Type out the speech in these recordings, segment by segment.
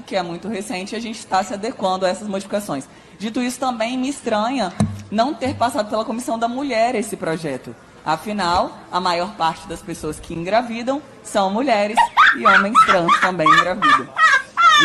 que é muito recente, a gente está se adequando a essas modificações. Dito isso, também me estranha não ter passado pela Comissão da Mulher esse projeto. Afinal, a maior parte das pessoas que engravidam são mulheres e homens trans também engravidam.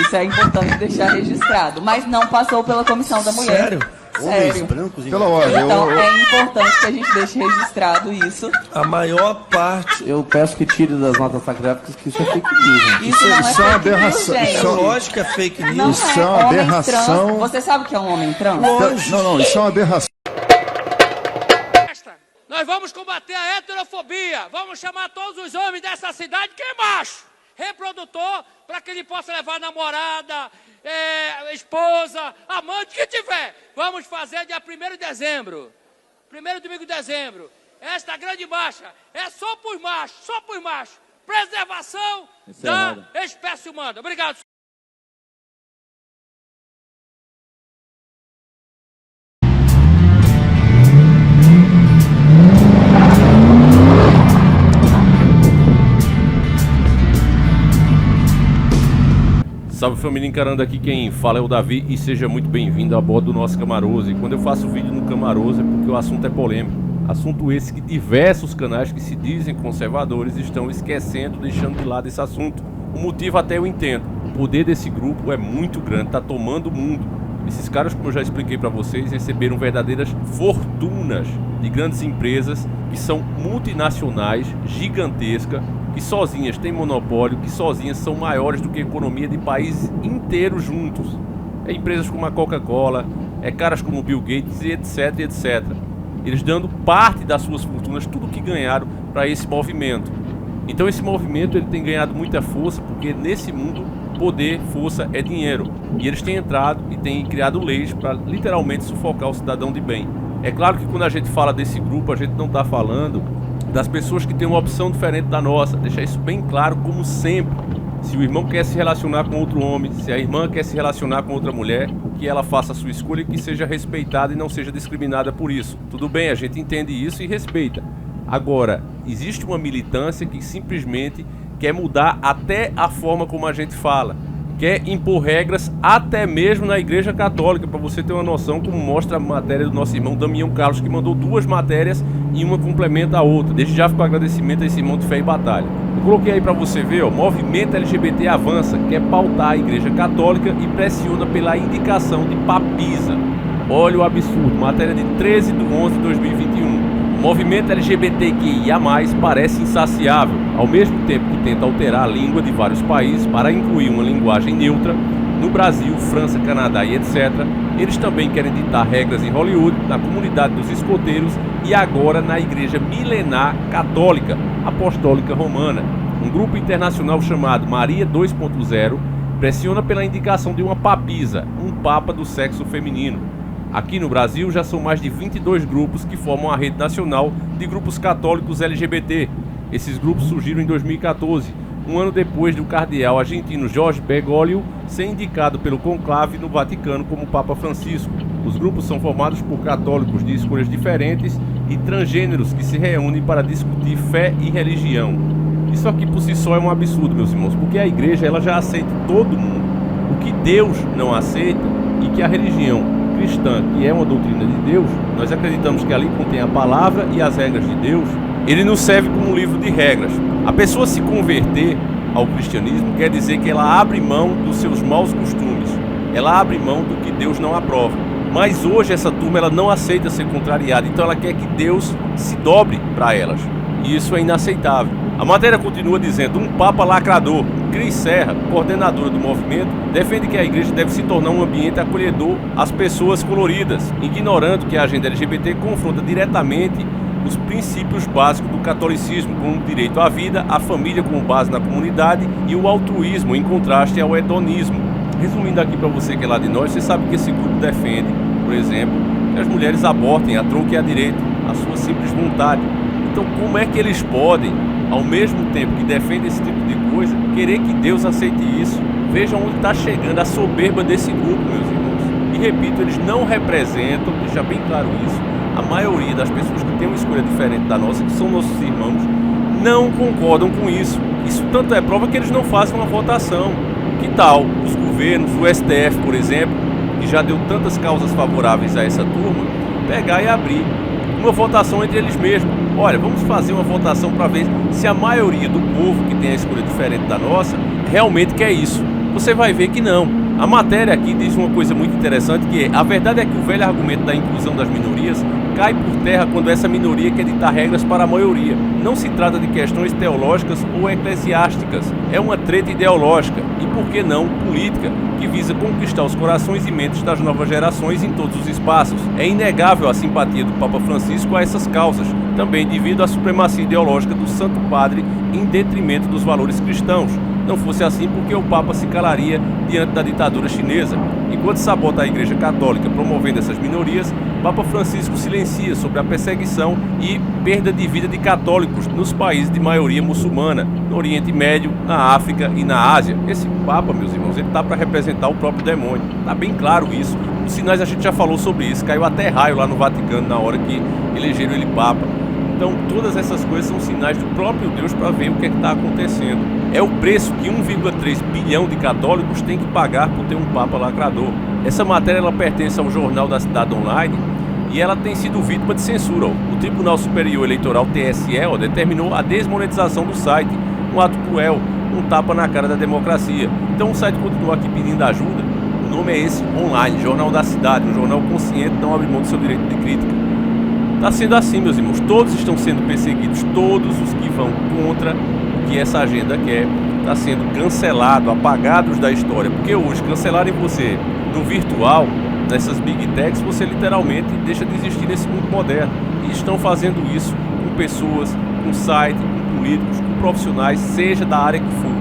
Isso é importante deixar registrado, mas não passou pela Comissão da Mulher. Sério? Sério. Brancos, pela ordem. Então é importante que a gente deixe registrado isso. A maior parte... Eu peço que tire das notas sagráficas que isso é fake news. Gente. Isso não é isso é uma fake news, aberração. gente. É lógico que é fake news. Não Isso é uma homem aberração. Trans. Você sabe o que é um homem trans? Não, isso é uma aberração. Nós vamos combater a heterofobia. Vamos chamar todos os homens dessa cidade que é macho, reprodutor, para que ele possa levar namorada, esposa, amante, que tiver. Vamos fazer dia 1º de dezembro. Primeiro domingo de dezembro. Esta grande marcha é só por macho, só por macho. Preservação da espécie humana. Obrigado. Salve família, encarando aqui quem fala é o Davi e seja muito bem-vindo a bordo do nosso Camaroso. E quando eu faço vídeo no Camaroso é porque o assunto é polêmico. Assunto esse que diversos canais que se dizem conservadores estão esquecendo, deixando de lado esse assunto. O motivo até eu entendo. O poder desse grupo é muito grande, tá tomando o mundo. Esses caras, como eu já expliquei para vocês, receberam verdadeiras fortunas de grandes empresas que são multinacionais, gigantescas, que sozinhas têm monopólio, que sozinhas são maiores do que a economia de países inteiros juntos. É empresas como a Coca-Cola, é caras como Bill Gates e etc, etc. Eles dando parte das suas fortunas, tudo que ganharam para esse movimento. Então esse movimento ele tem ganhado muita força porque nesse mundo poder, força é dinheiro. E eles têm entrado e têm criado leis para literalmente sufocar o cidadão de bem. É claro que quando a gente fala desse grupo, a gente não está falando das pessoas que têm uma opção diferente da nossa. Deixar isso bem claro como sempre. Se o irmão quer se relacionar com outro homem, se a irmã quer se relacionar com outra mulher, que ela faça a sua escolha e que seja respeitada e não seja discriminada por isso. Tudo bem, a gente entende isso e respeita. Agora, existe uma militância que simplesmente quer mudar até a forma como a gente fala. Quer impor regras até mesmo na Igreja Católica, para você ter uma noção, como mostra a matéria do nosso irmão Damião Carlos, que mandou 2 matérias e uma complementa a outra. Desde já fica o agradecimento a esse irmão de fé e batalha. Eu coloquei aí para você ver, ó, Movimento LGBT Avança, quer pautar a Igreja Católica e pressiona pela indicação de papisa. Olha o absurdo, matéria de 13/11/2021. O movimento LGBTQIA+, parece insaciável, ao mesmo tempo que tenta alterar a língua de vários países para incluir uma linguagem neutra. No Brasil, França, Canadá e etc. Eles também querem ditar regras em Hollywood, na comunidade dos escoteiros e agora na Igreja Milenar Católica Apostólica Romana. Um grupo internacional chamado Maria 2.0 pressiona pela indicação de uma papisa, um papa do sexo feminino. Aqui no Brasil já são mais de 22 grupos que formam a rede nacional de grupos católicos LGBT. Esses grupos surgiram em 2014, um ano depois do cardeal argentino Jorge Bergoglio ser indicado pelo conclave no Vaticano como Papa Francisco. Os grupos são formados por católicos de escolhas diferentes e transgêneros que se reúnem para discutir fé e religião. Isso aqui por si só é um absurdo, meus irmãos, porque a igreja ela já aceita todo mundo. O que Deus não aceita e que a religião cristã, que é uma doutrina de Deus, nós acreditamos que ali contém a palavra e as regras de Deus, ele nos serve como um livro de regras. A pessoa se converter ao cristianismo quer dizer que ela abre mão dos seus maus costumes, ela abre mão do que Deus não aprova. Mas hoje essa turma ela não aceita ser contrariada, então ela quer que Deus se dobre para elas. E isso é inaceitável. A matéria continua dizendo, um papa lacrador, Cris Serra, coordenadora do movimento, defende que a igreja deve se tornar um ambiente acolhedor às pessoas coloridas, ignorando que a agenda LGBT confronta diretamente os princípios básicos do catolicismo, como o direito à vida, a família como base na comunidade e o altruísmo em contraste ao hedonismo. Resumindo aqui para você que é lá de nós, você sabe que esse grupo defende, por exemplo, que as mulheres abortem a troco e a direito, a sua simples vontade. Então como é que eles podem, ao mesmo tempo que defendem esse tipo de coisa, querer que Deus aceite isso? Vejam onde está chegando a soberba desse grupo, meus irmãos. E repito, eles não representam, deixa bem claro isso, a maioria das pessoas que têm uma escolha diferente da nossa, que são nossos irmãos, não concordam com isso. Isso tanto é prova que eles não fazem uma votação. Que tal os governos, o STF, por exemplo, que já deu tantas causas favoráveis a essa turma, pegar e abrir uma votação entre eles mesmos? Olha, vamos fazer uma votação para ver se a maioria do povo que tem a escolha diferente da nossa realmente quer isso. Você vai ver que não. A matéria aqui diz uma coisa muito interessante, que é: a verdade é que o velho argumento da inclusão das minorias cai por terra quando essa minoria quer ditar regras para a maioria. Não se trata de questões teológicas ou eclesiásticas, é uma treta ideológica e, por que não, política, que visa conquistar os corações e mentes das novas gerações em todos os espaços. É inegável a simpatia do Papa Francisco a essas causas, também devido à supremacia ideológica do Santo Padre em detrimento dos valores cristãos. Não fosse assim, porque o Papa se calaria diante da ditadura chinesa. Enquanto sabota a Igreja Católica promovendo essas minorias, Papa Francisco silencia sobre a perseguição e perda de vida de católicos nos países de maioria muçulmana, no Oriente Médio, na África e na Ásia. Esse Papa, meus irmãos, ele está para representar o próprio demônio. Está bem claro isso. Os sinais a gente já falou sobre isso. Caiu até raio lá no Vaticano na hora que elegeram ele Papa. Então, todas essas coisas são sinais do próprio Deus para ver o que é que está acontecendo. É o preço que 1,3 bilhão de católicos têm que pagar por ter um Papa lacrador. Essa matéria ela pertence ao Jornal da Cidade Online e ela tem sido vítima de censura. O Tribunal Superior Eleitoral, TSE, determinou a desmonetização do site. Um ato cruel, um tapa na cara da democracia. Então o site continua aqui pedindo ajuda. O nome é esse, Online, Jornal da Cidade, um jornal consciente, não abre mão do seu direito de crítica. Está sendo assim, meus irmãos, todos estão sendo perseguidos, todos os que vão contra o que essa agenda quer, está sendo cancelado, apagados da história, porque hoje cancelarem você no virtual, nessas big techs, você literalmente deixa de existir nesse mundo moderno, e estão fazendo isso com pessoas, com site, com políticos, com profissionais, seja da área que for,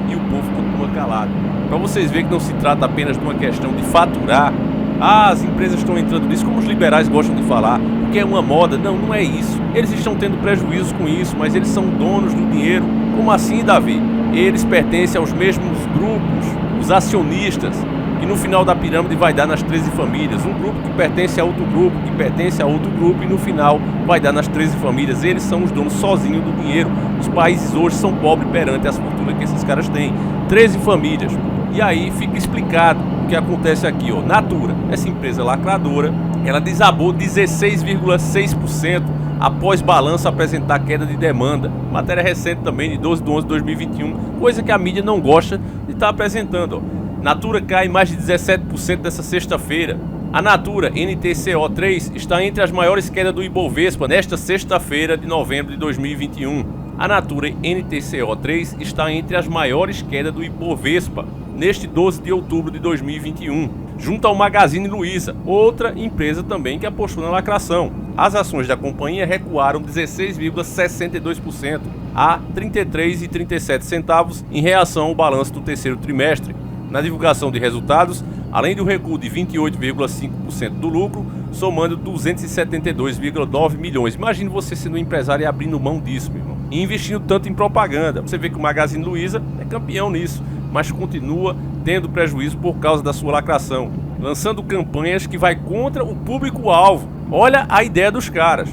e o povo continua calado. Para vocês verem que não se trata apenas de uma questão de faturar, as empresas estão entrando nisso, como os liberais gostam de falar, porque é uma moda. Não, não é isso. Eles estão tendo prejuízos com isso, mas eles são donos do dinheiro. Como assim, Davi? Eles pertencem aos mesmos grupos, os acionistas, que no final da pirâmide vai dar nas 13 famílias. Um grupo que pertence a outro grupo, que pertence a outro grupo, e no final vai dar nas 13 famílias. Eles são os donos sozinhos do dinheiro. Os países hoje são pobres perante as fortunas que esses caras têm. 13 famílias. E aí fica explicado o que acontece aqui, Natura, essa empresa lacradora, ela desabou 16,6% após balanço apresentar queda de demanda. Matéria recente também, de 12 de 11 de 2021, coisa que a mídia não gosta de estar apresentando. Natura cai mais de 17% dessa sexta-feira. A Natura NTCO3 está entre as maiores quedas do Ibovespa nesta sexta-feira de novembro de 2021. A Natura NTCO3 está entre as maiores quedas do Ibovespa neste 12 de outubro de 2021, junto ao Magazine Luiza, outra empresa também que apostou na lacração. As ações da companhia recuaram 16,62% a R$ 33,37 em reação ao balanço do terceiro trimestre. Na divulgação de resultados, além do recuo de 28,5% do lucro, somando 272,9 milhões. Imagine você sendo um empresário e abrindo mão disso, meu irmão, e investindo tanto em propaganda. Você vê que o Magazine Luiza é campeão nisso, mas continua tendo prejuízo por causa da sua lacração, lançando campanhas que vai contra o público-alvo. Olha a ideia dos caras.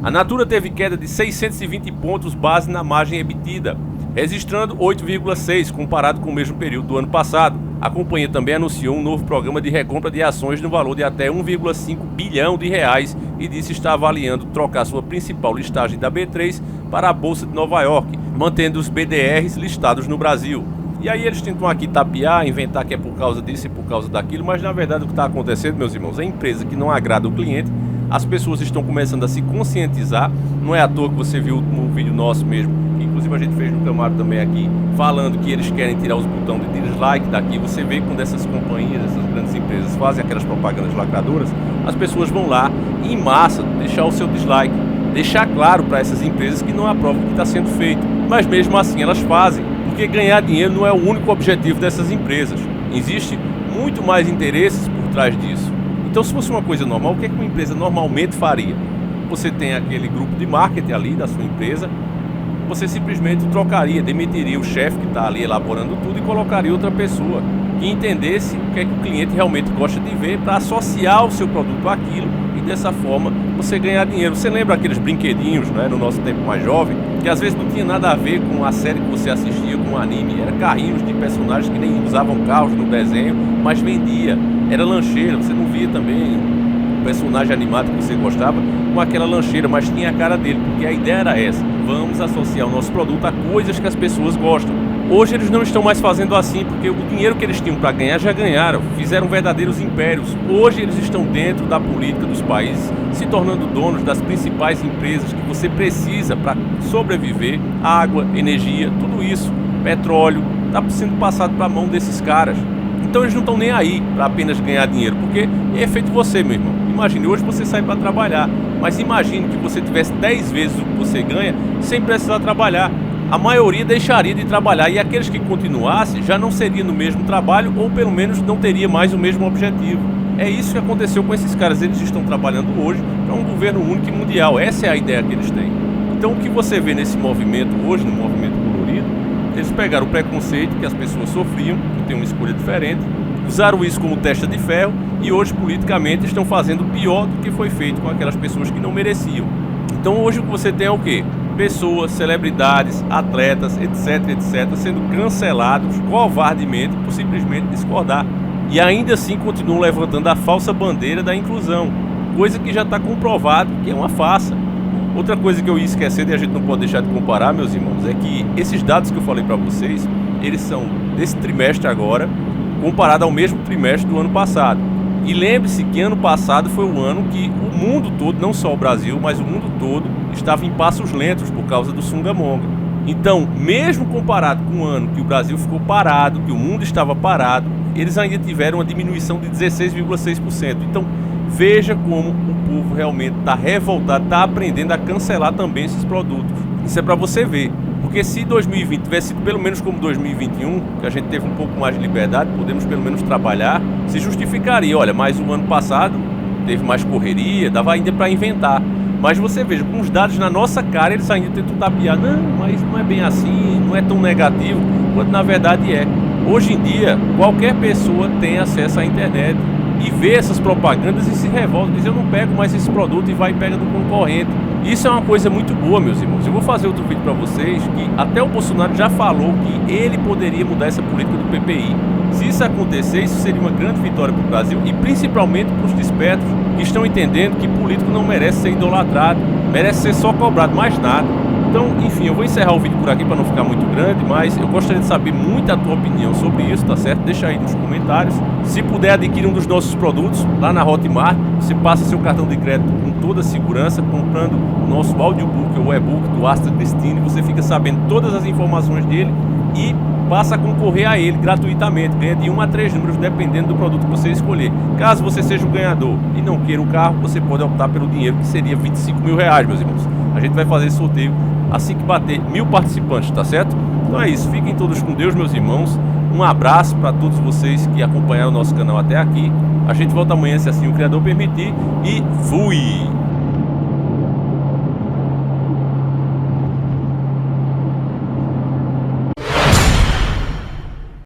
A Natura teve queda de 620 pontos base na margem EBITDA, registrando 8,6% comparado com o mesmo período do ano passado. A companhia também anunciou um novo programa de recompra de ações no valor de até 1,5 bilhão de reais e disse estar avaliando trocar sua principal listagem da B3 para a Bolsa de Nova York, mantendo os BDRs listados no Brasil. E aí eles tentam aqui tapear, inventar que é por causa disso e por causa daquilo, mas na verdade o que está acontecendo, meus irmãos, é a empresa que não agrada o cliente. As pessoas estão começando a se conscientizar. Não é à toa que você viu no vídeo nosso mesmo, que inclusive a gente fez no Camaro também aqui, falando que eles querem tirar os botões de dislike daqui. Você vê que quando essas companhias, essas grandes empresas fazem aquelas propagandas lacradoras, as pessoas vão lá em massa deixar o seu dislike, deixar claro para essas empresas que não aprovam o que está sendo feito. Mas mesmo assim elas fazem, porque ganhar dinheiro não é o único objetivo dessas empresas. Existe muito mais interesses por trás disso. Então, se fosse uma coisa normal, o que é que uma empresa normalmente faria? Você tem aquele grupo de marketing ali da sua empresa, você simplesmente trocaria, demitiria o chefe que está ali elaborando tudo e colocaria outra pessoa que entendesse o que é que o cliente realmente gosta de ver para associar o seu produto àquilo e dessa forma você ganhar dinheiro. Você lembra aqueles brinquedinhos, né, no nosso tempo mais jovem, que às vezes não tinha nada a ver com a série que você assistia, com num anime. Era carrinhos de personagens que nem usavam carros no desenho, mas vendia. Era lancheira, você não via também o personagem animado que você gostava com aquela lancheira, mas tinha a cara dele, porque a ideia era essa: vamos associar o nosso produto a coisas que as pessoas gostam. Hoje eles não estão mais fazendo assim, porque o dinheiro que eles tinham para ganhar já ganharam, fizeram verdadeiros impérios. Hoje eles estão dentro da política dos países, se tornando donos das principais empresas que você precisa para sobreviver: água, energia, tudo isso, petróleo, está sendo passado para a mão desses caras. Então eles não estão nem aí para apenas ganhar dinheiro, porque é feito você, meu irmão. Imagine, hoje você sai para trabalhar, mas imagine que você tivesse 10 vezes o que você ganha sem precisar trabalhar. A maioria deixaria de trabalhar, e aqueles que continuassem já não seriam no mesmo trabalho, ou pelo menos não teria mais o mesmo objetivo. É isso que aconteceu com esses caras. Eles estão trabalhando hoje para um governo único e mundial. Essa é a ideia que eles têm. Então o que você vê nesse movimento hoje, no movimento colorido, eles pegaram o preconceito que as pessoas sofriam, que tem uma escolha diferente, usaram isso como testa de ferro, e hoje politicamente estão fazendo pior do que foi feito com aquelas pessoas que não mereciam. Então hoje o que você tem é o quê? Pessoas, celebridades, atletas, etc, sendo cancelados covardemente por simplesmente discordar. E ainda assim continuam levantando a falsa bandeira da inclusão, coisa que já está comprovado que é uma farsa. Outra coisa que eu ia esquecer, e a gente não pode deixar de comparar, meus irmãos, é que esses dados que eu falei para vocês, eles são desse trimestre agora, comparado ao mesmo trimestre do ano passado. E lembre-se que ano passado foi o ano que o mundo todo, não só o Brasil, mas o mundo todo, estava em passos lentos por causa do Sungamonga. Então, mesmo comparado com o ano que o Brasil ficou parado, que o mundo estava parado, eles ainda tiveram uma diminuição de 16,6%. Então, veja como o povo realmente está revoltado, está aprendendo a cancelar também esses produtos. Isso é para você ver. Porque se 2020 tivesse sido pelo menos como 2021, que a gente teve um pouco mais de liberdade, podemos pelo menos trabalhar, se justificaria. Olha, mas o ano passado teve mais correria, dava ainda para inventar. Mas você veja, com os dados na nossa cara, eles ainda tentam tapear. Não, mas não é bem assim, não é tão negativo, quando na verdade é. Hoje em dia, qualquer pessoa tem acesso à internet e vê essas propagandas e se revolta, diz: eu não pego mais esse produto, e vai e pega do concorrente. Isso é uma coisa muito boa, meus irmãos. Eu vou fazer outro vídeo para vocês que até o Bolsonaro já falou que ele poderia mudar essa política do PPI. Se isso acontecer, isso seria uma grande vitória para o Brasil, e principalmente para os despertos que estão entendendo que político não merece ser idolatrado, merece ser só cobrado, mais nada. Então, enfim, eu vou encerrar o vídeo por aqui para não ficar muito grande, mas eu gostaria de saber muito a tua opinião sobre isso, tá certo? Deixa aí nos comentários. Se puder, adquirir um dos nossos produtos lá na Hotmart. Você passa seu cartão de crédito com toda a segurança, comprando o nosso audiobook ou e-book do Astra Destiny. Você fica sabendo todas as informações dele e passa a concorrer a ele gratuitamente. Ganha de 1 a 3 números, dependendo do produto que você escolher. Caso você seja o ganhador e não queira o carro, você pode optar pelo dinheiro, que seria R$25 mil, meus irmãos. A gente vai fazer esse sorteio assim que bater 1000 participantes, tá certo? Então é isso, fiquem todos com Deus, meus irmãos. Um abraço para todos vocês que acompanharam o nosso canal até aqui. A gente volta amanhã, se assim o Criador permitir. E fui!